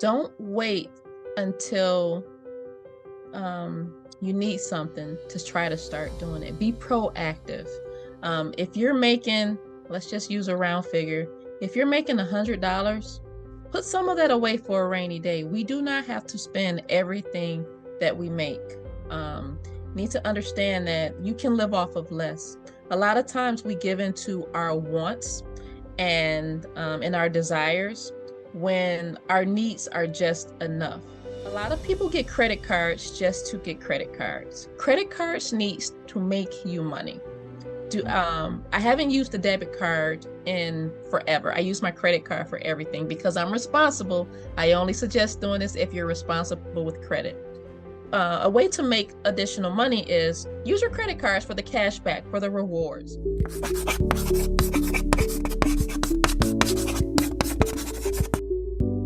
Don't wait until you need something to try to start doing it. Be proactive. If you're making, let's just use a round figure. If you're making $100, put some of that away for a rainy day. We do not have to spend everything that we make. Need to understand that you can live off of less. A lot of times we give into our wants and our desires when our needs are just enough. A lot of people get credit cards just to get credit cards. Credit cards needs to make you money. I haven't used the debit card in forever. I use my credit card for everything because I'm responsible. I only suggest doing this if you're responsible with credit. A way to make additional money is use your credit cards for the cash back, for the rewards.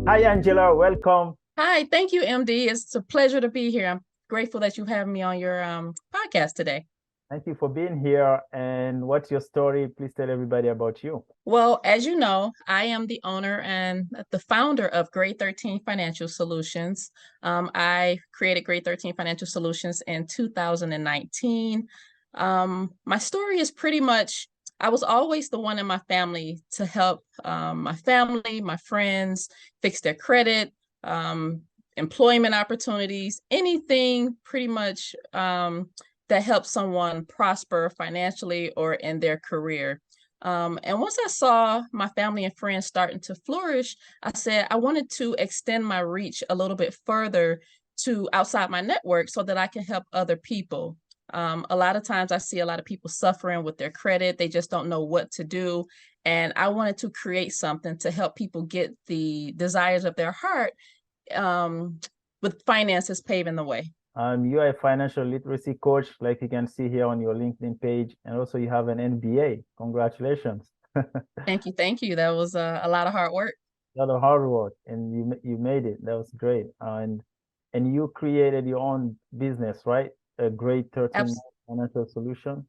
Hi, Angela. Welcome. Hi, thank you, MD. It's a pleasure to be here. I'm grateful that you have me on your podcast today. Thank you for being here. And what's your story? Please tell everybody about you. Well, as you know, I am the owner and the founder of Grade 13 Financial Solutions. I created Grade 13 Financial Solutions in 2019. My story is pretty much, I was always the one in my family to help my family, my friends fix their credit, employment opportunities, anything pretty much that helps someone prosper financially or in their career. And once I saw my family and friends starting to flourish, I said I wanted to extend my reach a little bit further to outside my network so that I can help other people. A lot of times I see a lot of people suffering with their credit. They just don't know what to do. And I wanted to create something to help people get the desires of their heart with finances paving the way. You are a financial literacy coach, like you can see here on your LinkedIn page, and also you have an MBA. Congratulations. Thank you. Thank you. That was a lot of hard work. A lot of hard work, and you made it. That was great. And you created your own business, right? A Grade 13 Financial Solution.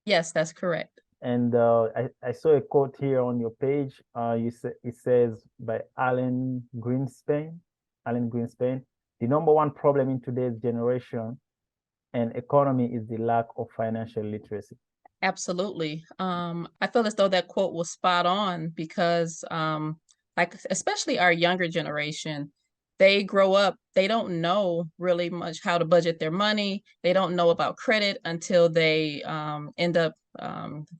Yes, that's correct. And I saw a quote here on your page. It says by Alan Greenspan. The number one problem in today's generation and economy is the lack of financial literacy. Absolutely. I feel as though that quote was spot on because like especially our younger generation, they grow up, they don't know really much how to budget their money. They don't know about credit until they end up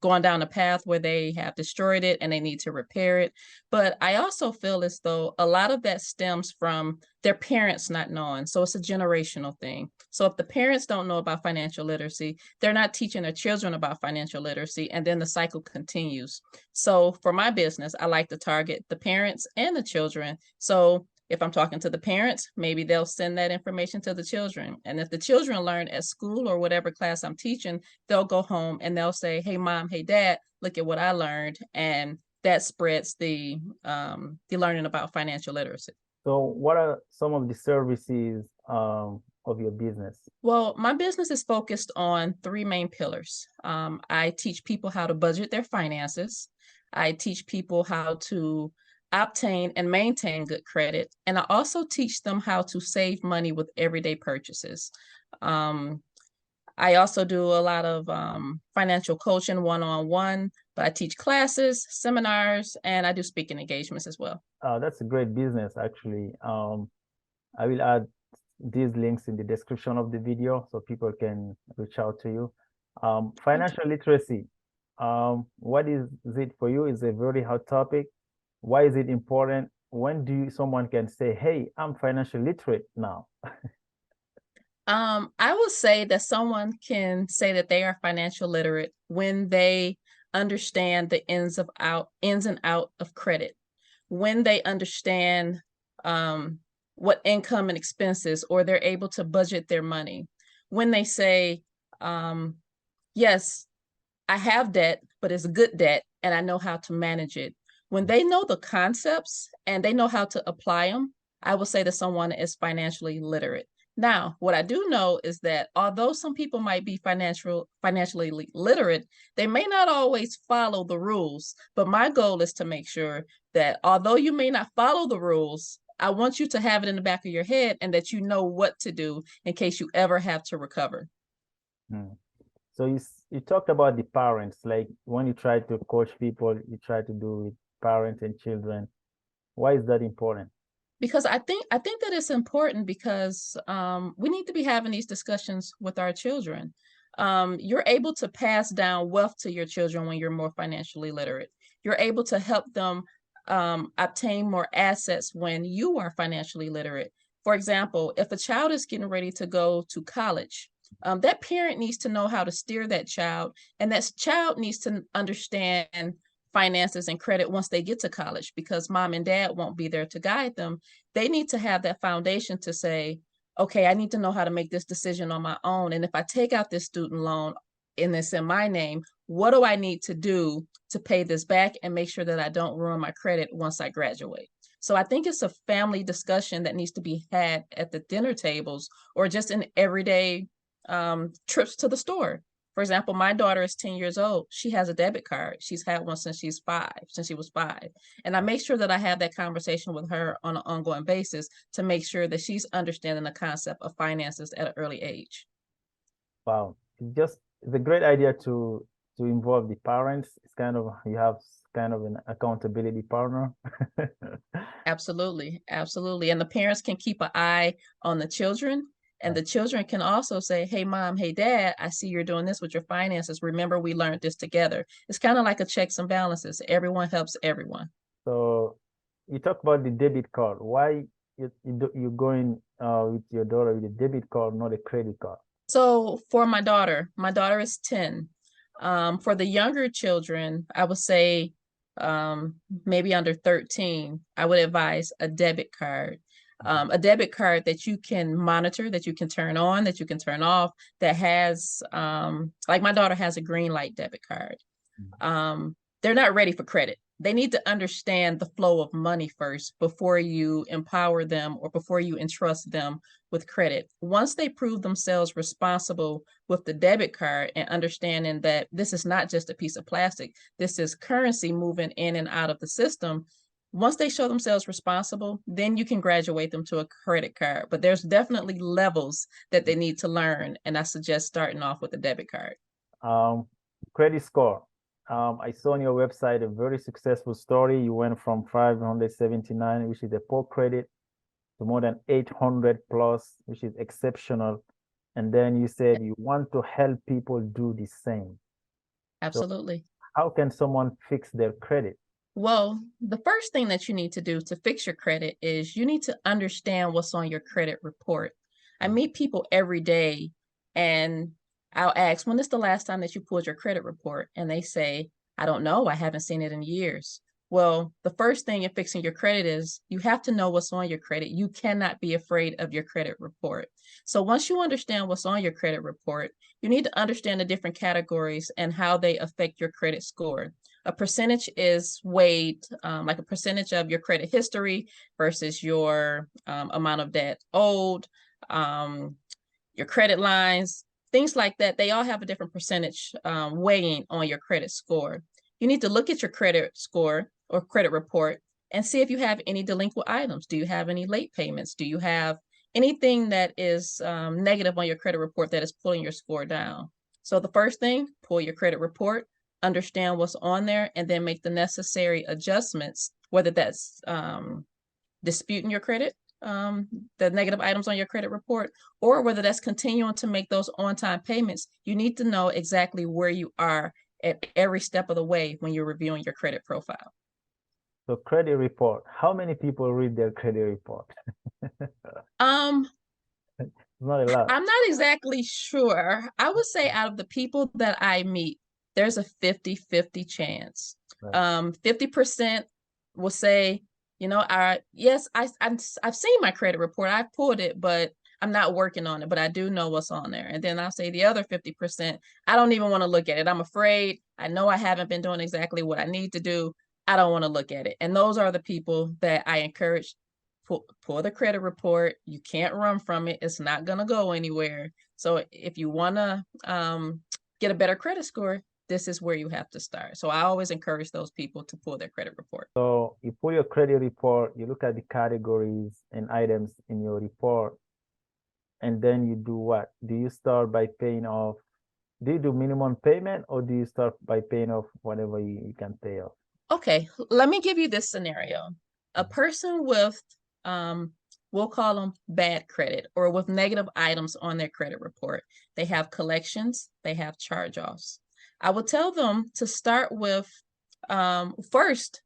going down a path where they have destroyed it and they need to repair it. But I also feel as though a lot of that stems from their parents not knowing. So it's a generational thing. So if the parents don't know about financial literacy, they're not teaching their children about financial literacy, and then the cycle continues. So for my business, I like to target the parents and the children. So if I'm talking to the parents, maybe they'll send that information to the children. And if the children learn at school or whatever class I'm teaching, they'll go home and they'll say, hey, mom, hey, dad, look at what I learned. And that spreads the learning about financial literacy. So what are some of the services of your business? Well, my business is focused on three main pillars. I teach people how to budget their finances. I teach people how to obtain and maintain good credit. And I also teach them how to save money with everyday purchases. I also do a lot of financial coaching one-on-one, but I teach classes, seminars, and I do speaking engagements as well. That's a great business, actually. I will add these links in the description of the video so people can reach out to you. Financial literacy, what is it for you? It's a very hot topic. Why is it important? When someone can say, hey, I'm financially literate now? I would say that someone can say that they are financial literate when they understand the ins and out of credit, when they understand what income and expenses, or they're able to budget their money, when they say, yes, I have debt, but it's good debt and I know how to manage it. When they know the concepts and they know how to apply them, I would say that someone is financially literate. Now, what I do know is that although some people might be financially literate, they may not always follow the rules. But my goal is to make sure that although you may not follow the rules, I want you to have it in the back of your head and that you know what to do in case you ever have to recover. Hmm. So you talked about the parents, like when you try to coach people, you try to do with parents and children. Why is that important? Because I think that it's important because we need to be having these discussions with our children. You're able to pass down wealth to your children when you're more financially literate. You're able to help them obtain more assets when you are financially literate. For example, if a child is getting ready to go to college, that parent needs to know how to steer that child, and that child needs to understand finances and credit once they get to college, because mom and dad won't be there to guide them. They need to have that foundation to say, okay, I need to know how to make this decision on my own. And if I take out this student loan and it's in my name, what do I need to do to pay this back and make sure that I don't ruin my credit once I graduate? So I think it's a family discussion that needs to be had at the dinner tables or just in everyday trips to the store. For example, my daughter is 10 years old. She has a debit card. She's had one since since she was 5. And I make sure that I have that conversation with her on an ongoing basis to make sure that she's understanding the concept of finances at an early age. Wow, it's a great idea to involve the parents. It's kind of you have kind of an accountability partner. Absolutely, absolutely. And the parents can keep an eye on the children, and Right. the children can also say, hey, mom, hey, dad, I see you're doing this with your finances. Remember, we learned this together. It's kind of like a checks and balances. Everyone helps everyone. So you talk about the debit card. Why you going with your daughter with a debit card, not a credit card? So for my daughter is 10. For the younger children, I would say maybe under 13, I would advise a debit card that you can monitor, that you can turn on, that you can turn off, that has, like my daughter has a green light debit card. Mhm. They're not ready for credit. They need to understand the flow of money first before you empower them or before you entrust them with credit. Once they prove themselves responsible with the debit card and understanding that this is not just a piece of plastic, this is currency moving in and out of the system. Once they show themselves responsible, then you can graduate them to a credit card. But there's definitely levels that they need to learn. And I suggest starting off with a debit card. Um, Credit score. I saw on your website a very successful story. You went from 579, which is a poor credit, to more than 800 plus, which is exceptional. And then you said you want to help people do the same. So Absolutely. how can someone fix their credit? Well, the first thing that you need to do to fix your credit is you need to understand what's on your credit report. I meet people every day and I'll ask, when is the last time that you pulled your credit report? And they say, I don't know. I haven't seen it in years. Well, the first thing in fixing your credit is you have to know what's on your credit. You cannot be afraid of your credit report. So once you understand what's on your credit report, you need to understand the different categories and how they affect your credit score. A percentage is weighed like a percentage of your credit history versus your amount of debt owed, um, your credit lines, things like that. They all have a different percentage weighing on your credit score. You need to look at your credit score or credit report and see if you have any delinquent items. Do you have any late payments? Do you have anything that is negative on your credit report that is pulling your score down? So the first thing, pull your credit report, understand what's on there, and then make the necessary adjustments, whether that's disputing your credit, the negative items on your credit report, or whether that's continuing to make those on-time payments. You need to know exactly where you are at every step of the way when you're reviewing your credit profile. So credit report. How many people read their credit report? Um, Not a lot. I'm not exactly sure. I would say out of the people that I meet, there's a 50-50 chance. Right. 50% will say, yes, I've seen my credit report. I've pulled it, but I'm not working on it, but I do know what's on there. And then I'll say the other 50%, I don't even want to look at it. I'm afraid. I know I haven't been doing exactly what I need to do. I don't want to look at it. And those are the people that I encourage. Pull the credit report. You can't run from it. It's not going to go anywhere. So if you want to get a better credit score, this is where you have to start. So I always encourage those people to pull their credit report. So you pull your credit report, you look at the categories and items in your report, and then you do what? Do you start by paying off? Do you do minimum payment or do you start by paying off whatever you can pay off? Okay, let me give you this scenario. A person with, we'll call them bad credit or with negative items on their credit report. They have collections, they have charge-offs. I would tell them to start with, first,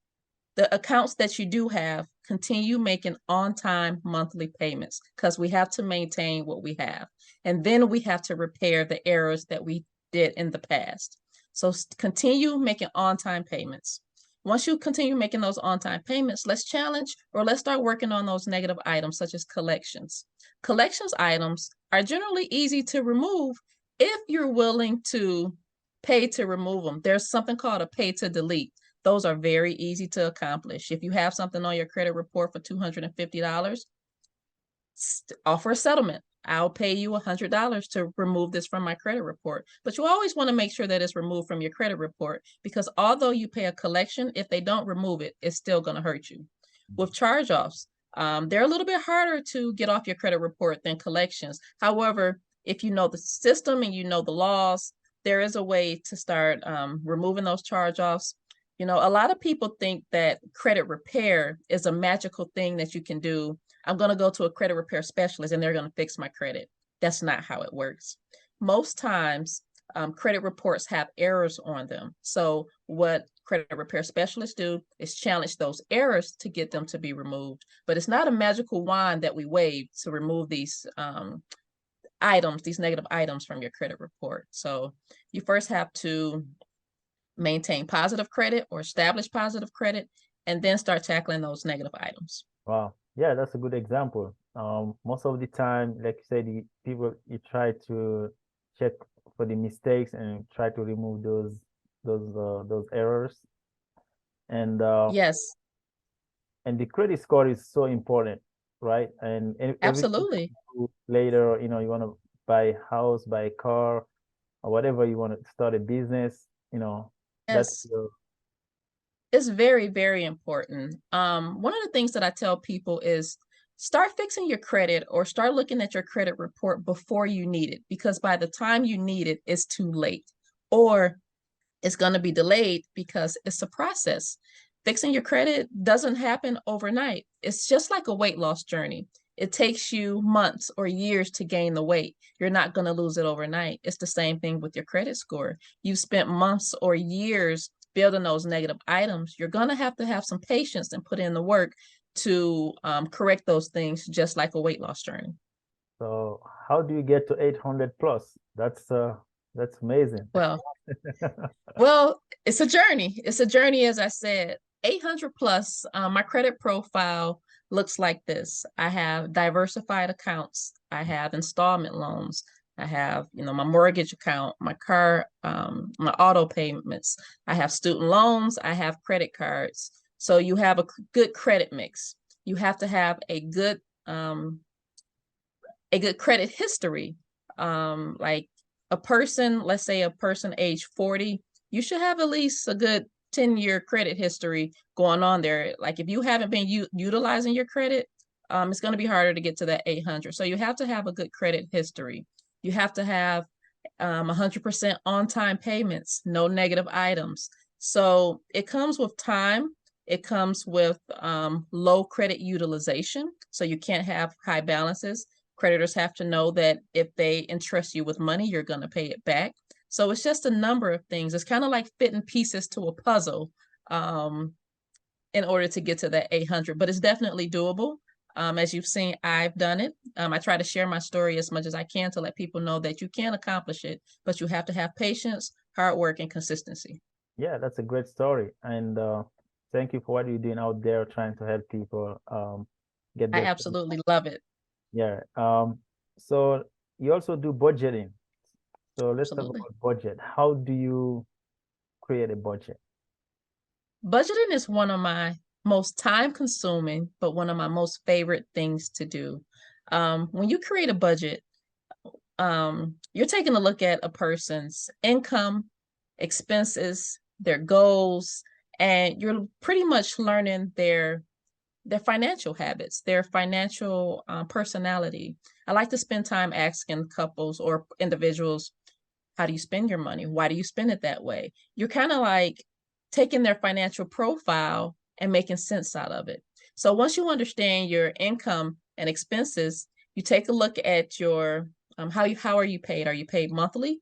the accounts that you do have, continue making on-time monthly payments because we have to maintain what we have. And then we have to repair the errors that we did in the past. So continue making on-time payments. Once you continue making those on-time payments, let's challenge or let's start working on those negative items such as collections. Collections items are generally easy to remove if you're willing to pay to remove them. There's something called a pay to delete. Those are very easy to accomplish. If you have something on your credit report for $250, offer a settlement. I'll pay you $100 to remove this from my credit report. But you always want to make sure that it's removed from your credit report because although you pay a collection, if they don't remove it, it's still going to hurt you. With charge-offs, they're a little bit harder to get off your credit report than collections. However, if you know the system and you know the laws, there is a way to start removing those charge-offs. You know, a lot of people think that credit repair is a magical thing that you can do. I'm going to go to a credit repair specialist and they're going to fix my credit. That's not how it works. Most times, credit reports have errors on them. So what credit repair specialists do is challenge those errors to get them to be removed. But it's not a magical wand that we wave to remove these items, these negative items from your credit report. So you first have to maintain positive credit or establish positive credit, and then start tackling those negative items. Wow. Yeah, that's a good example. Most of the time, like you said, you try to check for the mistakes and try to remove those errors. And Yes, the credit score is so important, right? And everything that absolutely. you do later, you want to buy a house, buy a car, or whatever you want to start a business, that's Yes, your it's very, very important. One of the things that I tell people is start fixing your credit or start looking at your credit report before you need it, because by the time you need it, it's too late. Or it's going to be delayed because it's a process. Fixing your credit doesn't happen overnight. It's just like a weight loss journey. It takes you months or years to gain the weight. You're not going to lose it overnight. It's the same thing with your credit score. You've spent months or years building those negative items. You're going to have some patience and put in the work to correct those things, just like a weight loss journey. So how do you get to 800 plus? That's amazing. Well, Well, it's a journey. It's a journey, as I said. 800 plus, my credit profile looks like this. I have diversified accounts. I have installment loans. I have, my mortgage account, my car, my auto payments. I have student loans. I have credit cards. So you have a good credit mix. You have to have a good credit history. Like a person, let's say a person age 40, you should have at least a good 10-year credit history going on there. Like if you haven't been utilizing your credit, it's going to be harder to get to that 800. So you have to have a good credit history. You have to have 100% on-time payments, no negative items. So it comes with time. It comes with low credit utilization. So you can't have high balances. Creditors have to know that if they entrust you with money, you're going to pay it back. So it's just a number of things. It's kind of like fitting pieces to a puzzle in order to get to that 800, but it's definitely doable. As you've seen, I've done it. I try to share my story as much as I can to let people know that you can accomplish it, but you have to have patience, hard work, and consistency. Yeah, that's a great story. And thank you for what you're doing out there trying to help people get I their absolutely love it. yeah. So you also do budgeting. So let's talk Absolutely. about budget. How do you create a budget? Budgeting is one of my most time consuming, but one of my most favorite things to do. When you create a budget, you're taking a look at a person's income, expenses, their goals, and you're pretty much learning their financial habits, their financial personality. I like to spend time asking couples or individuals, how do you spend your money? Why do you spend it that way? You're kind of like taking their financial profile and making sense out of it. So once you understand your income and expenses, you take a look at your how are you paid? Are you paid monthly?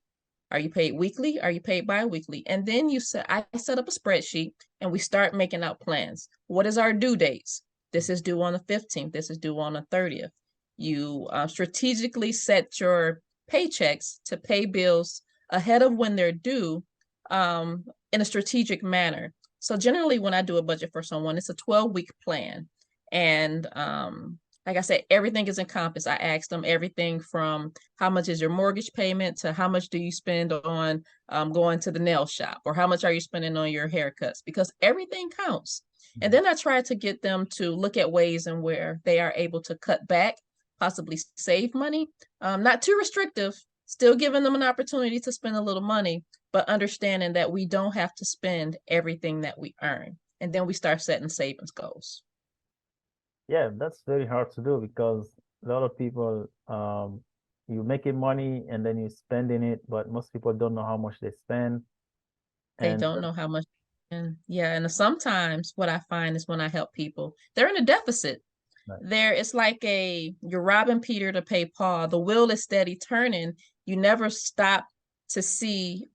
Are you paid weekly? Are you paid bi-weekly? And then I set up a spreadsheet and we start making out plans. What is our due dates? This is due on the 15th. This is due on the 30th. You strategically set your paychecks to pay bills ahead of when they're due in a strategic manner. So generally when I do a budget for someone, it's a 12-week plan. And like I said, everything is encompassed. I asked them everything from how much is your mortgage payment to how much do you spend on going to the nail shop, or how much are you spending on your haircuts, because everything counts. And then I try to get them to look at ways in where they are able to cut back, possibly save money, not too restrictive, still giving them an opportunity to spend a little money, but understanding that we don't have to spend everything that we earn. And then we start setting savings goals. Yeah, that's very hard to do because a lot of people, you making money and then you spending it, but most people don't know how much they spend. They And don't know how much. And yeah, and sometimes what I find is when I help people, they're in a deficit. right, It's like you're robbing Peter to pay Paul. The wheel is steady turning. You never stop to see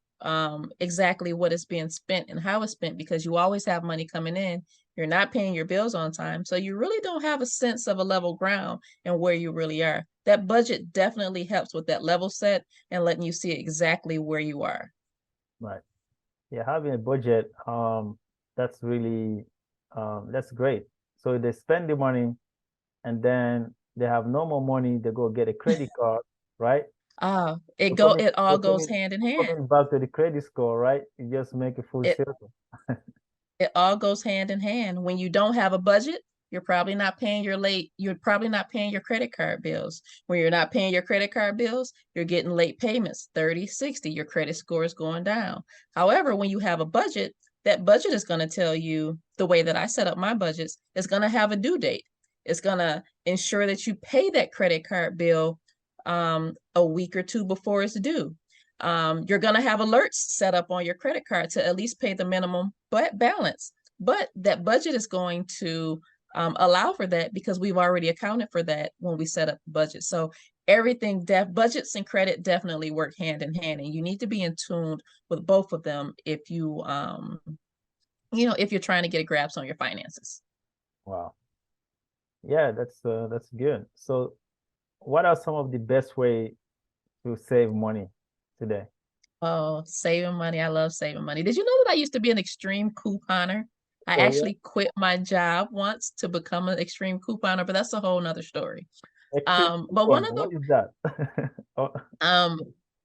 exactly what is being spent and how it's spent, because you always have money coming in. You're not paying your bills on time. So you really don't have a sense of a level ground and where you really are. That budget definitely helps with that level set and letting you see exactly where you are. right. Yeah, having a budget, that's really, that's great. So they spend the money and then they have no more money, they go get a credit card, right? So It all so goes hand in hand. coming back to the credit score, right? You just make a full It circle. it all goes hand in hand. When you don't have a budget, you're probably not paying your credit card bills. When you're not paying your credit card bills, you're getting late payments, 30, 60, your credit score is going down. However, when you have a budget, that budget is going to tell you, the way that I set up my budgets is going to have a due date. It's going to ensure that you pay that credit card bill a week or two before it's due. You're going to have alerts set up on your credit card to at least pay the minimum balance. But that budget is going to allow for that, because we've already accounted for that when we set up the budget. So budgets and credit definitely work hand in hand, and you need to be in tune with both of them if if you're trying to get a grasp on your finances. Wow. Yeah, that's good. So what are some of the best way to save money today? Oh, saving money. I love saving money. Did you know that I used to be an extreme couponer? I Oh yeah, actually quit my job once to become an extreme couponer, but that's a whole nother story. extreme But one coupon. of What is that? Oh, um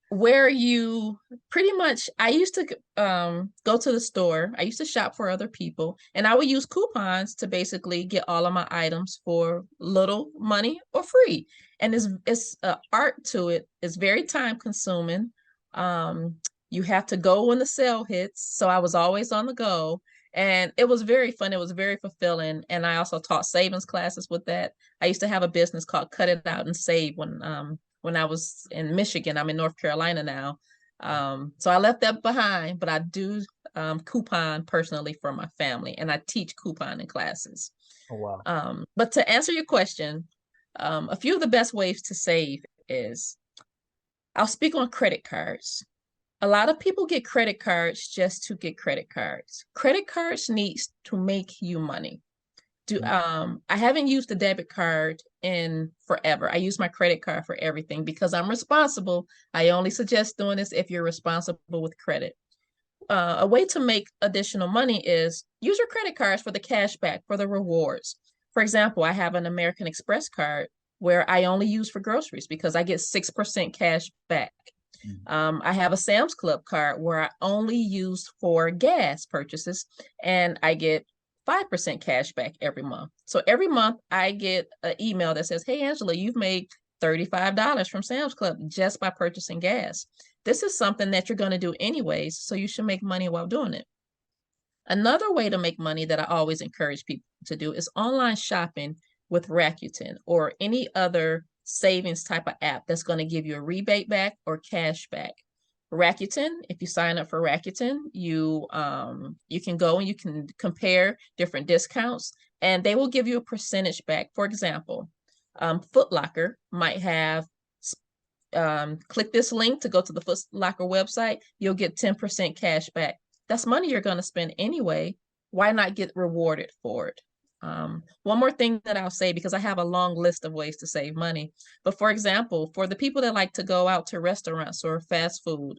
where you pretty much, I used to go to the store. I used to shop for other people, and I would use coupons to basically get all of my items for little money or free. And it's art to it. It's very time consuming. Um you have to go when the sale hits, so I was always on the go, and it was very fun. It was very fulfilling, and I also taught savings classes with that. I used to have a business called Cut It Out and Save when I was in Michigan. I'm in North Carolina now. So I left that behind, but I do coupon personally for my family, and I teach couponing classes. oh, wow. But to answer your question, a few of the best ways to save is, I'll speak on credit cards. A lot of people get credit cards just to get credit cards. Credit cards needs to make you money. Mm. I haven't used the debit card in forever. I use my credit card for everything because I'm responsible. I only suggest doing this if you're responsible with credit. A way to make additional money is use your credit cards for the cash back, for the rewards. For example, I have an American Express card where I only use for groceries because I get 6% cash back. Mm. I have a Sam's Club card where I only use for gas purchases, and I get 5% cash back every month. So every month I get an email that says, "Hey, Angela, you've made $35 from Sam's Club just by purchasing gas." this is something that you're going to do anyways, so you should make money while doing it. Another way to make money that I always encourage people to do is online shopping with Rakuten or any other savings type of app that's going to give you a rebate back or cash back. Rakuten, if you sign up for Rakuten, you can go and you can compare different discounts and they will give you a percentage back. For example, Foot Locker might have click this link to go to the Foot Locker website, you'll get 10% cash back. That's money you're going to spend anyway. Why not get rewarded for it? One more thing that I'll say, because I have a long list of ways to save money. But for example, for the people that like to go out to restaurants or fast food,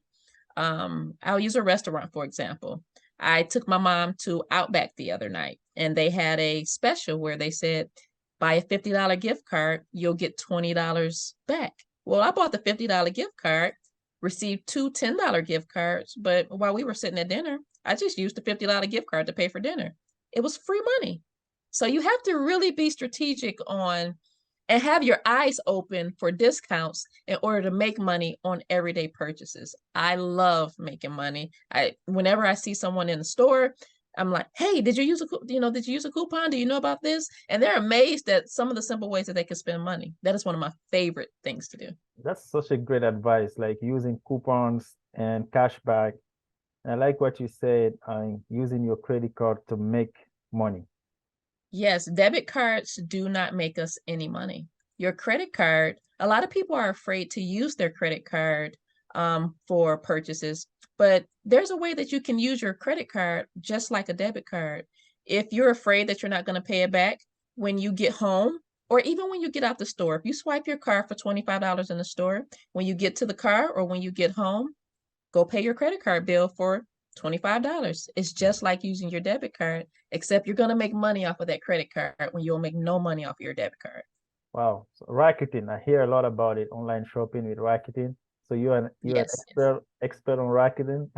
I'll use a restaurant, for example. I took my mom to Outback the other night, and they had a special where they said, buy a $50 gift card, you'll get $20 back. Well, I bought the $50 gift card, received two $10 gift cards, but while we were sitting at dinner, I just used the $50 gift card to pay for dinner. It was free money. So you have to really be strategic on and have your eyes open for discounts in order to make money on everyday purchases. I love making money. Whenever I see someone in the store, I'm like, hey, did you use a coupon? Do you know about this? And they're amazed at some of the simple ways that they can spend money. That is one of my favorite things to do. That's such a great advice, like using coupons and cashback. And I like what you said, using your credit card to make money. Yes, debit cards do not make us any money. Your credit card, a lot of people are afraid to use their credit card for purchases, but there's a way that you can use your credit card just like a debit card. If you're afraid that you're not going to pay it back when you get home, or even when you get out the store, if you swipe your card for $25 in the store, when you get to the car or when you get home, go pay your credit card bill for $25. It's just like using your debit card, except you're going to make money off of that credit card when you'll make no money off your debit card. Wow. So Rakuten, I hear a lot about it, online shopping with Rakuten. So you're an Yes, yes. expert on Rakuten.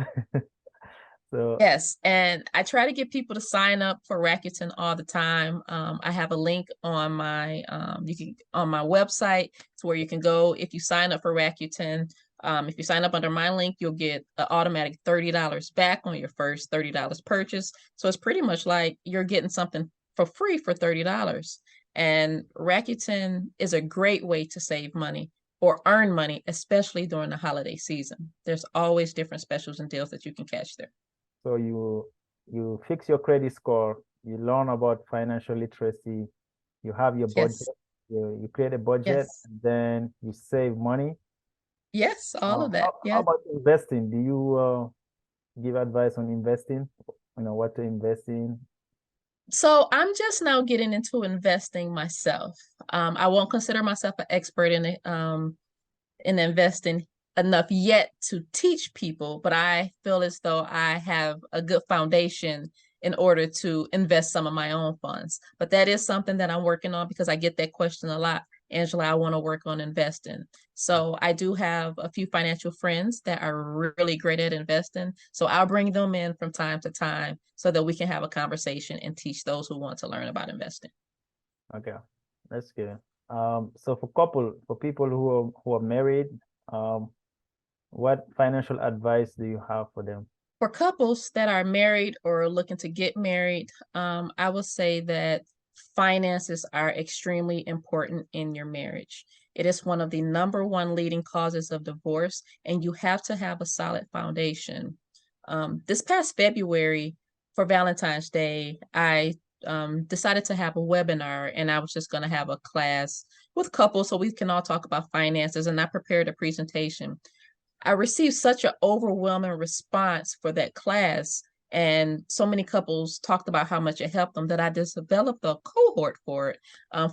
So Yes, and I try to get people to sign up for Rakuten all the time. I have a link on my you can on my website to where you can go if you sign up for Rakuten. If you sign up under my link, you'll get an automatic $30 back on your first $30 purchase. So it's pretty much like you're getting something for free for $30. And Rakuten is a great way to save money or earn money, especially during the holiday season. There's always different specials and deals that you can catch there. so you fix your credit score, you learn about financial literacy, you have your budget, Yes. you create a budget, Yes. and then you save money. Yes, all of that. How Yeah. about investing? Do you give advice on investing? You know what to invest in? So I'm just now getting into investing myself. I won't consider myself an expert in investing enough yet to teach people, but I feel as though I have a good foundation in order to invest some of my own funds. But that is something that I'm working on because I get that question a lot. Angela, I want to work on investing. So I do have a few financial friends that are really great at investing. So I'll bring them in from time to time so that we can have a conversation and teach those who want to learn about investing. Okay, that's good. So for people who are married, um, what financial advice do you have for them? For couples that are married or looking to get married, I would say that finances are extremely important in your marriage. It is one of the number one leading causes of divorce, and you have to have a solid foundation. This past February for Valentine's Day, I decided to have a webinar, and I was just going to have a class with couples so we can all talk about finances. And I prepared a presentation. I received such an overwhelming response for that class, and so many couples talked about how much it helped them that I just developed a cohort for it.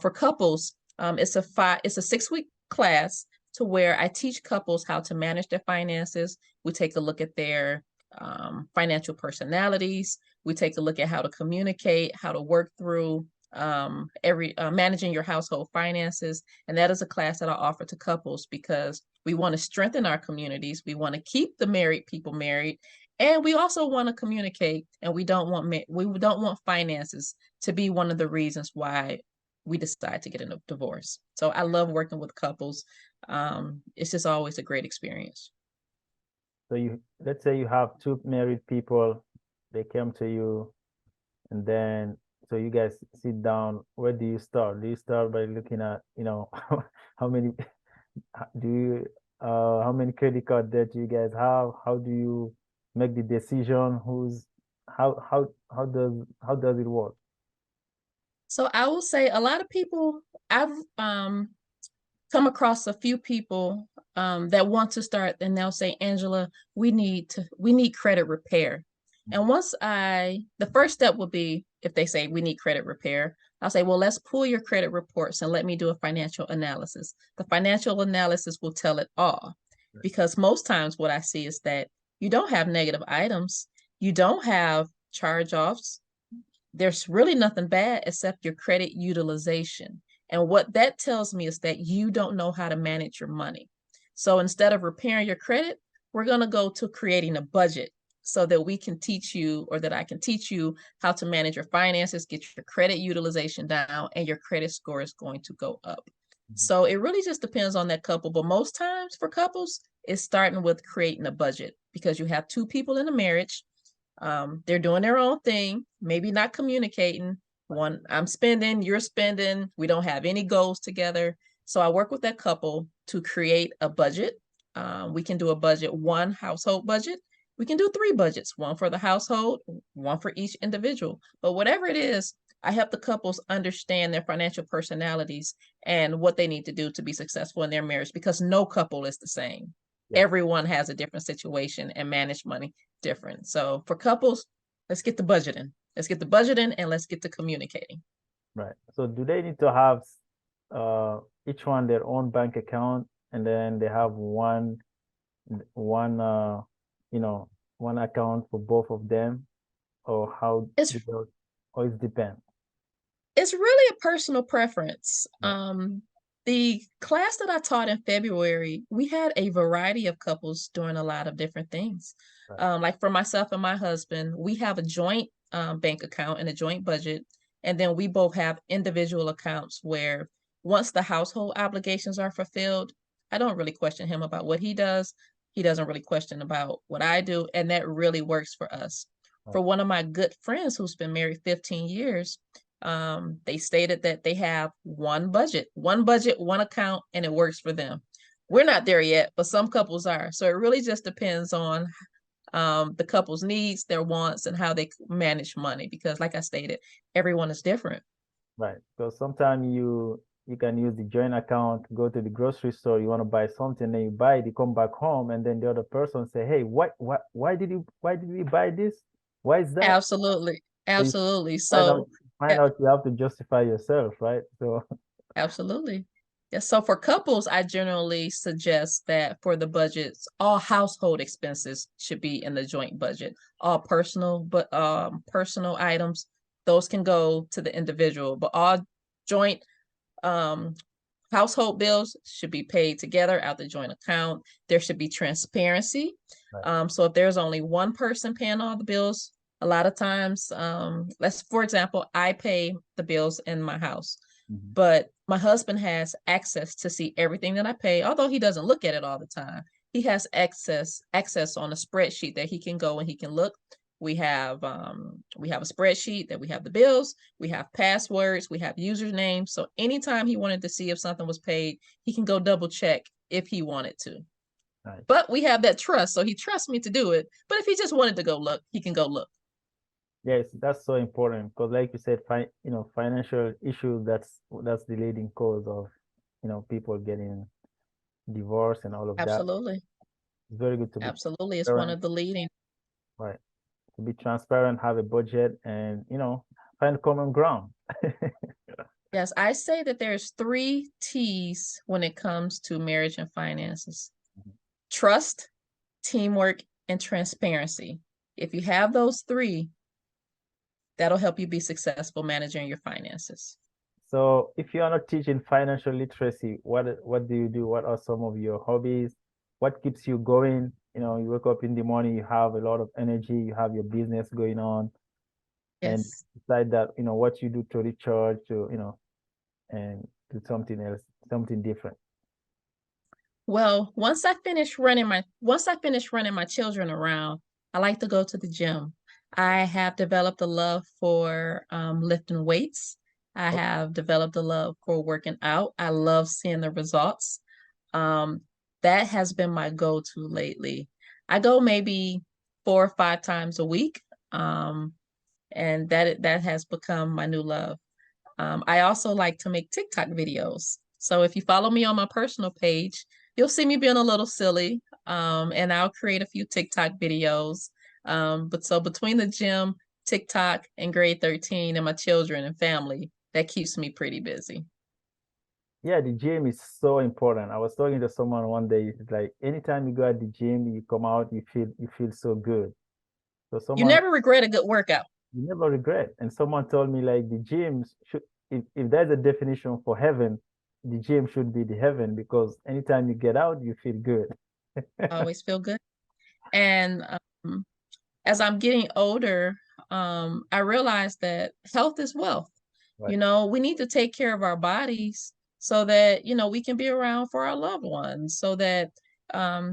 For couples, it's a 6-week class to where I teach couples how to manage their finances. We take a look at their financial personalities. We take a look at how to communicate, how to work through every managing your household finances. And that is a class that I offer to couples because we want to strengthen our communities. We want to keep the married people married, and we also want to communicate. And we don't want finances to be one of the reasons why we decide to get a divorce. So I love working with couples. It's just always a great experience. So let's say you have two married people, they came to you, and then so you guys sit down. Where do you start? Do you start by looking at, how many do you how many credit card debt you guys have? How do you make the decision? How does it work? So I will say a lot of people, I've come across a few people that want to start, and they'll say, Angela, we need credit repair. And the first step would be, if they say we need credit repair, I'll say, well, let's pull your credit reports and let me do a financial analysis. The financial analysis will tell it all. Because most times what I see is that you don't have negative items, you don't have charge offs, there's really nothing bad except your credit utilization. And what that tells me is that you don't know how to manage your money. So instead of repairing your credit, we're going to go to creating a budget so that we can teach you, or that I can teach you how to manage your finances, get your credit utilization down, and your credit score is going to go up. So it really just depends on that couple. But most times for couples, it's starting with creating a budget, because you have two people in a marriage. They're doing their own thing, maybe not communicating. One, I'm spending, you're spending, we don't have any goals together. So I work with that couple to create a budget. We can do a budget, one household budget. We can do three budgets, one for the household, one for each individual. But whatever it is, I help the couples understand their financial personalities and what they need to do to be successful in their marriage, because no couple is the same. Yes, Everyone has a different situation and manage money different. So for couples, let's get the budgeting. Let's get the budgeting and let's get to communicating. right. So do they need to have each one their own bank account, and then they have one you know one account for both of them, or how It's do those, or it depends? it's really a personal preference. Right, The class that I taught in February, we had a variety of couples doing a lot of different things. right, Like for myself and my husband, we have a joint bank account and a joint budget. And then we both have individual accounts where once the household obligations are fulfilled, I don't really question him about what he does. He doesn't really question about what I do. And that really works for us. right, For one of my good friends who's been married 15 years, they stated that they have one budget, one account, and it works for them. We're not there yet, but some couples are. So it really just depends on the couple's needs, their wants, and how they manage money. Because, like I stated, everyone is different. right. So sometimes you can use the joint account, go to the grocery store, you want to buy something, then you buy it, you come back home, and then the other person say, "Hey, why did we buy this? Why is that?" Absolutely, So you absolutely. find out So, find out you have to justify yourself, right? So absolutely. Yeah, so for couples, I generally suggest that for the budgets, all household expenses should be in the joint budget. All personal items, those can go to the individual, but all joint um household bills should be paid together out the joint account. There should be transparency. right. So if there's only one person paying all the bills, a lot of times, let's for example, I pay the bills in my house, Mhm. but my husband has access to see everything that I pay, although he doesn't look at it all the time. He has access on a spreadsheet that he can go and he can look. We have a spreadsheet that we have the bills, we have passwords, we have usernames. So anytime he wanted to see if something was paid, he can go double check if he wanted to. Right. But we have that trust, so he trusts me to do it. But if he just wanted to go look, he can go look. Yes, that's so important because, like you said, financial issues, that's the leading cause of, people getting divorced and all of that. Absolutely. It's very good to be Absolutely. It's one transparent, of the leading. right? To be transparent, have a budget, and find common ground. Yes, I say that there's three T's when it comes to marriage and finances: trust, teamwork, and transparency. If you have those three, that'll help you be successful managing your finances. So, if you are not teaching financial literacy, what do you do? What are some of your hobbies? What keeps you going? You wake up in the morning, you have a lot of energy, you have your business going on, and Yes. beside that, what you do to recharge, and do something else, something different. Well, once I finish running my children around, I like to go to the gym. I have developed a love for lifting weights. I Okay. have developed a love for working out. I love seeing the results. Um, that has been my go-to lately. I go maybe 4 or 5 times a week, and that has become my new love. I also like to make TikTok videos. So if you follow me on my personal page, you'll see me being a little silly. And I'll create a few TikTok videos. But so between the gym, TikTok, and grade 13 and my children and family, that keeps me pretty busy. Yeah, the gym is so important. I was talking to someone one day, it's like anytime you go at the gym, you come out, you feel so good. So You someone never regret a good workout. you never regret. And someone told me like the gym should, if there's a definition for heaven, the gym should be the heaven because anytime you get out, you feel good. Always feel good. And as I'm getting older, I realize that health is wealth. Right. We need to take care of our bodies so that, we can be around for our loved ones, so that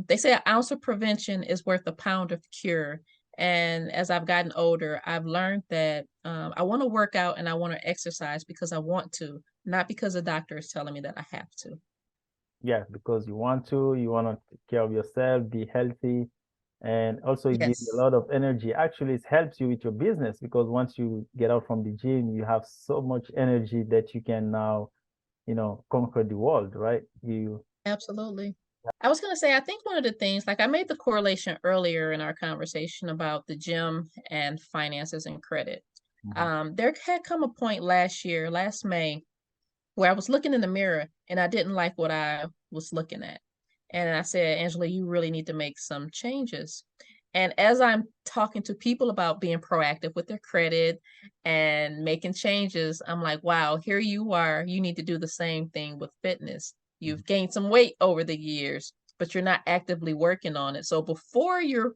they say an ounce of prevention is worth a pound of cure. And as I've gotten older, I've learned that I want to work out and I want to exercise because I want to, not because the doctor is telling me that I have to. Yeah, because you want to take care of yourself, be healthy, and also it gives you a Yes, lot of energy. Actually, it helps you with your business because once you get out from the gym, you have so much energy that you can now, conquer the world, right? You, absolutely. I was going to say, I think one of the things, like I made the correlation earlier in our conversation about the gym and finances and credit. Mhm. There had come a point last May, where I was looking in the mirror and I didn't like what I was looking at. And I said, Angela, you really need to make some changes. And as I'm talking to people about being proactive with their credit and making changes, I'm like, wow, here you are. You need to do the same thing with fitness. You've gained some weight over the years, but you're not actively working on it. So before you're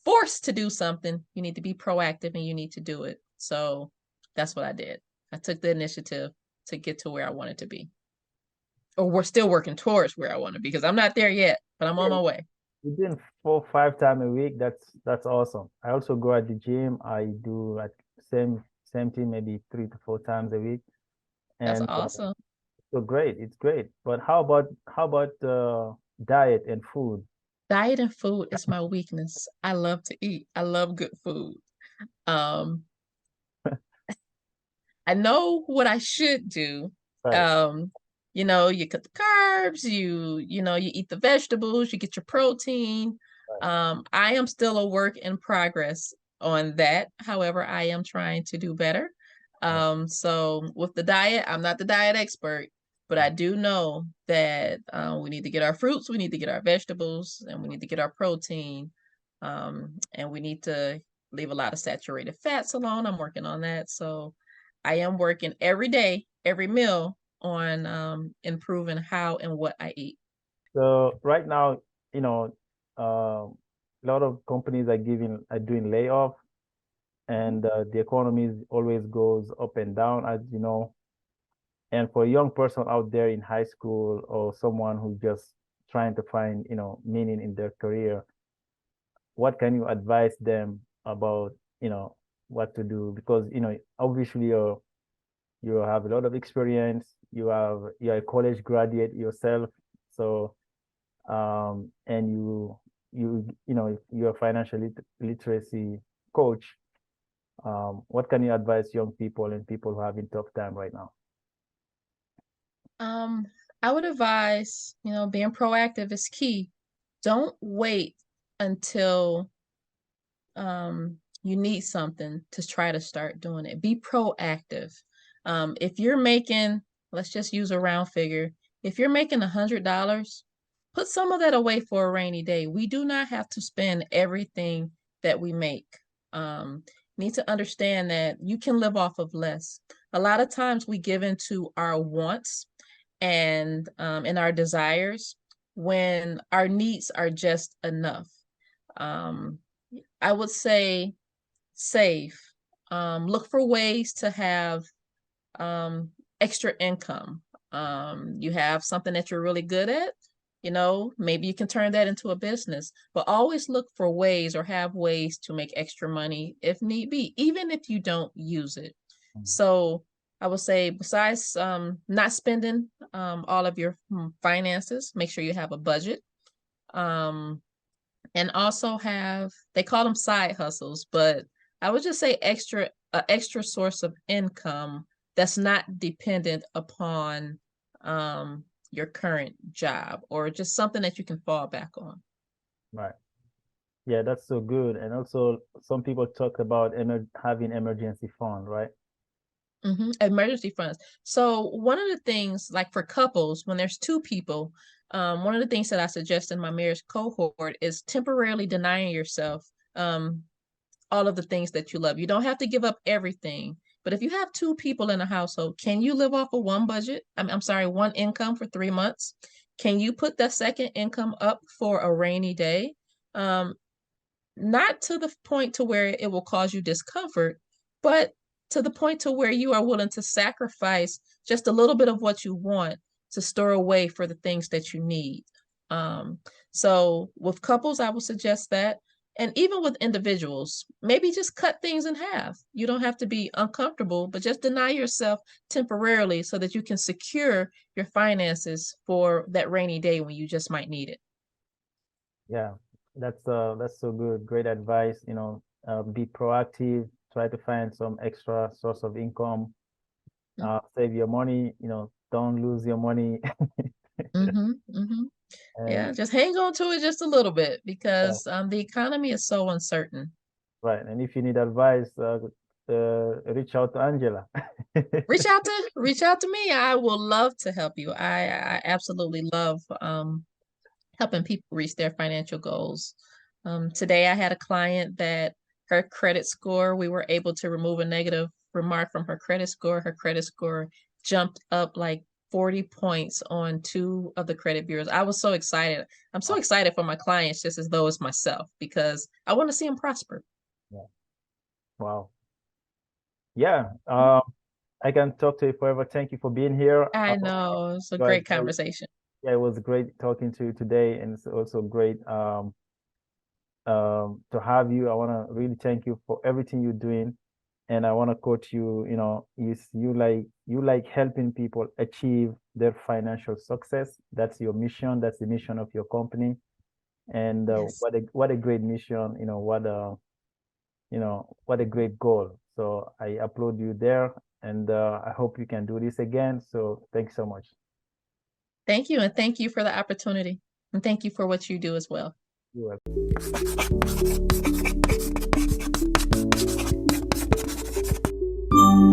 forced to do something, you need to be proactive and you need to do it. So that's what I did. I took the initiative to get to where I wanted to be. Or we're still working towards where I want to be because I'm not there yet, but I'm on Yeah, my way. within 4 5 times a week, that's awesome. I also go at the gym. I do at same thing, maybe 3 to 4 times a week, That's and awesome. so great. It's great. But how about diet and food? Diet and food is my weakness. I love to eat. I love good food. Um, I know what I should do. Right. Um, you cut the carbs, you eat the vegetables, you get your protein. Right. I am still a work in progress on that. However, I am trying to do better. Right. So with the diet, I'm not the diet expert, but I do know that we need to get our fruits, we need to get our vegetables, and we need to get our protein. And we need to leave a lot of saturated fats alone. I'm working on that. So I am working every day, every meal on improving how and what I eat. So right now, you know, a lot of companies are doing layoff, Mhm. and the economy always goes up and down, as you know. And for a young person out there in high school or someone who's just trying to find, meaning in their career, what can you advise them about, what to do? Because, obviously you have a lot of experience, you're a college graduate yourself, so and you're a financial literacy coach. What can you advise young people and people who are having tough time right now? Um, I would advise, being proactive is key. Don't wait until you need something to try to start doing it. Be proactive. If you're making, let's just use a round figure, if you're making $100, put some of that away for a rainy day. We do not have to spend everything that we make. Need to understand that you can live off of less. A lot of times we give into our wants and our desires when our needs are just enough. Um, I would say save. Look for ways to have um, extra income. You have something that you're really good at. maybe you can turn that into a business, but always look for ways or have ways to make extra money if need be, even if you don't use it. So I would say, besides not spending all of your finances, make sure you have a budget. And also have, they call them side hustles, but I would just say extra source of income that's not dependent upon your current job, or just something that you can fall back on. Right. Yeah, that's so good. And also, some people talk about having emergency fund, right? Emergency funds. So one of the things, like for couples, when there's two people, one of the things that I suggest in my marriage cohort is temporarily denying yourself all of the things that you love. You don't have to give up everything, but if you have two people in a household, can you live off of one budget? I'm sorry, one income for 3 months? Can you put that second income up for a rainy day? Not to the point to where it will cause you discomfort, but to the point to where you are willing to sacrifice just a little bit of what you want to store away for the things that you need. So with couples, I would suggest that. And even with individuals, maybe just cut things in half. You don't have to be uncomfortable, but just deny yourself temporarily so that you can secure your finances for that rainy day when you just might need it. Yeah, that's so good. Great advice. Be proactive, try to find some extra source of income, save your money, don't lose your money. Mm-hmm, mm-hmm. And Yeah, just hang on to it just a little bit, yeah, because the economy is so uncertain. right. And if you need advice, reach out to Angela. Reach out to me. I will love to help you. I absolutely love helping people reach their financial goals. Today I had a client that her credit score, we were able to remove a negative remark from her credit score. Her credit score jumped up like 40 points on two of the credit bureaus. I was so excited. I'm so excited for my clients, just as though it's myself, because I want to see them prosper. Yeah. Wow. Yeah. I can talk to you forever. Thank you for being here. I know. It's a But great conversation. yeah, it was great talking to you today, and it's also great to have you. I want to really thank you for everything you're doing, and I want to quote you. You like helping people achieve their financial success. That's your mission. That's the mission of your company, and Yes. what a great mission. What a great goal. So I upload you there, and I hope you can do this again. So thanks so much. Thank you. And thank you for the opportunity. And thank you for what you do as well. You're welcome.